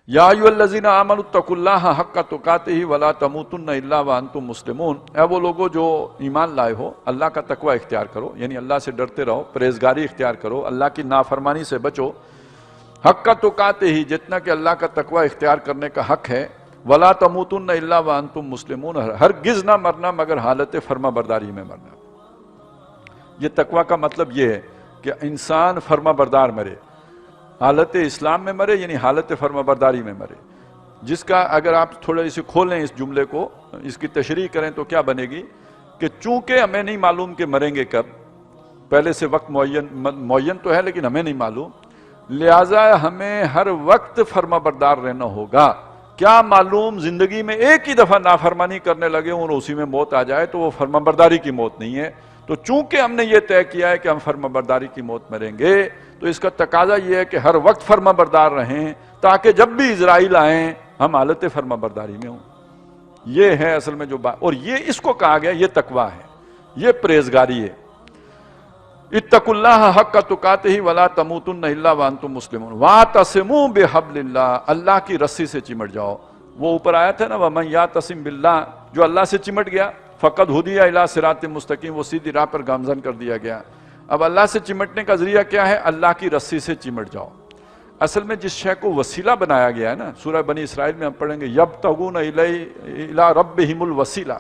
یا ایھا الذین آمنوا اتقوا اللہ حق تقاتہ ولا تموتن الا وانتم مسلمون، اے وہ لوگوں جو ایمان لائے ہو، اللہ کا تقوی اختیار کرو، یعنی اللہ سے ڈرتے رہو، پرہیزگاری اختیار کرو، اللہ کی نافرمانی سے بچو، حق تقاتہ ہی، جتنا کہ اللہ کا تقوی اختیار کرنے کا حق ہے، ولا تموتن الا وانتم مسلمون، ہرگز نہ مرنا مگر حالت فرما برداری میں مرنا۔ یہ تقوی کا مطلب یہ ہے کہ انسان فرما بردار مرے، حالت اسلام میں مرے، یعنی حالت فرما برداری میں مرے، جس کا اگر آپ تھوڑا اسے کھولیں اس جملے کو، اس کی تشریح کریں تو کیا بنے گی کہ چونکہ ہمیں نہیں معلوم کہ مریں گے کب، پہلے سے وقت معین تو ہے لیکن ہمیں نہیں معلوم، لہٰذا ہمیں ہر وقت فرما بردار رہنا ہوگا۔ کیا معلوم زندگی میں ایک ہی دفعہ نافرمانی کرنے لگے اور اسی میں موت آ جائے تو وہ فرما برداری کی موت نہیں ہے۔ تو چونکہ ہم نے یہ طے کیا ہے کہ ہم فرما برداری کی موت مریں گے، تو اس کا تقاضا یہ ہے کہ ہر وقت فرما بردار رہیں، تاکہ جب بھی اسرائیل آئیں ہم حالت فرما برداری میں ہوں۔ یہ ہے اصل میں جو بات، اور یہ اس کو کہا گیا یہ تقویٰ ہے، یہ پرہیزگاری ہے۔ اتقوا اللہ حق تقاتہ ولا تموتن الا وانتم مسلمون واعتصموا بحبل اللہ، اللہ کی رسی سے چمٹ جاؤ۔ وہ اوپر آیا تھا نا ومن یعتصم باللہ، جو اللہ سے چمٹ گیا فقد ہدی الی صراط مستقیم، وہ سیدھی راہ پر گامزن کر دیا گیا۔ اب اللہ سے چمٹنے کا ذریعہ کیا ہے؟ اللہ کی رسی سے چمٹ جاؤ۔ اصل میں جس شے کو وسیلہ بنایا گیا ہے نا، سورہ بنی اسرائیل میں ہم پڑھیں گے یبتغون الی ربہم الوسیلہ،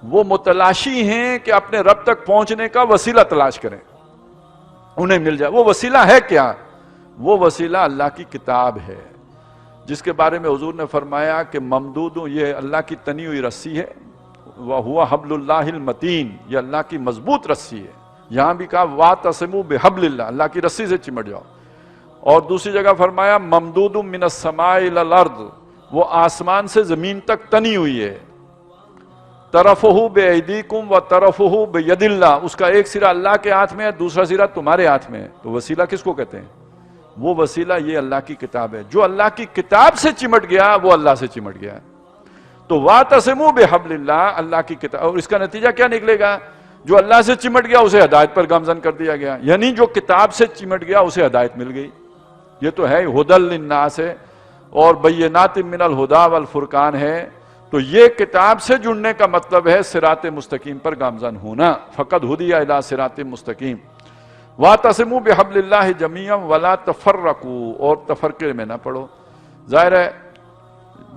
وہ متلاشی ہیں کہ اپنے رب تک پہنچنے کا وسیلہ تلاش کریں، انہیں مل جائے۔ وہ وسیلہ ہے کیا؟ وہ وسیلہ اللہ کی کتاب ہے، جس کے بارے میں حضور نے فرمایا کہ ممدود، یہ اللہ کی تنی ہوئی رسی ہے، وَهُوَ حَبْلُ اللَّهِ الْمَتِينَ، یہ اللہ کی مضبوط رسی ہے۔ یہاں بھی کہا وَاعْتَصِمُوا بِحَبْلِ اللَّهِ، اللہ کی رسی سے چمٹ جاؤ۔ اور دوسری جگہ فرمایا ممدود من السماء الى الارض، وہ آسمان سے زمین تک تنی ہوئی ہے، طرفہ بایدیکم و طرفہ بید اللہ، اس کا ایک سرا اللہ کے ہاتھ میں ہے، دوسرا سرا تمہارے ہاتھ میں ہے۔ تو وسیلہ کس کو کہتے ہیں؟ وہ وسیلہ یہ اللہ کی کتاب ہے۔ جو اللہ کی کتاب سے چمٹ گیا وہ اللہ سے چمٹ گیا۔ تو واعتصموا بحبل اللہ، اللہ کی کتاب، اور اس کا نتیجہ کیا نکلے گا؟ جو اللہ سے چمٹ گیا اسے ہدایت پر گامزن کر دیا گیا، یعنی جو کتاب سے چمٹ گیا اسے ہدایت مل گئی۔ یہ تو ہے ہدی للناس ہے اور بینات من الہدی والفرقان ہے۔ تو یہ کتاب سے جڑنے کا مطلب ہے صراط مستقیم پر گامزن ہونا، فقد ہدی الی صراط مستقیم۔ واعتصموا بحبل اللہ جمیعا ولا تفرقوا، اور تفرقے میں نہ پڑو۔ ظاہر ہے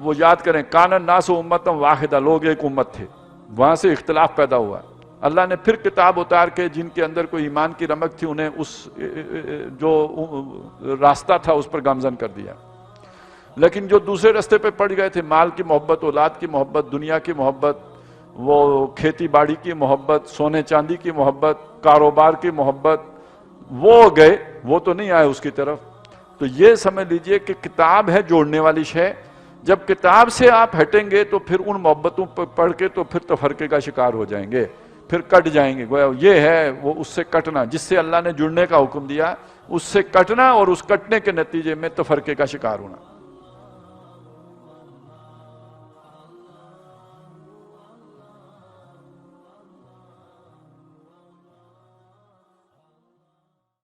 وہ یاد کریں کان الناس امۃ واحدہ، لوگ ایک امت تھے، وہاں سے اختلاف پیدا ہوا۔ اللہ نے پھر کتاب اتار کے جن کے اندر کوئی ایمان کی رمق تھی انہیں اس جو راستہ تھا اس پر گامزن کر دیا، لیکن جو دوسرے راستے پہ پڑ گئے تھے، مال کی محبت، اولاد کی محبت، دنیا کی محبت، وہ کھیتی باڑی کی محبت، سونے چاندی کی محبت، کاروبار کی محبت، وہ گئے، وہ تو نہیں آئے اس کی طرف۔ تو یہ سمجھ لیجئے کہ کتاب ہے جوڑنے والی شے، جب کتاب سے آپ ہٹیں گے تو پھر ان محبتوں پر پڑھ کے تو پھر تفرقے کا شکار ہو جائیں گے، پھر کٹ جائیں گے۔ گویا یہ ہے وہ اس سے کٹنا، جس سے اللہ نے جڑنے کا حکم دیا، اس سے کٹنا اور اس کٹنے کے نتیجے میں تفرقے کا شکار ہونا۔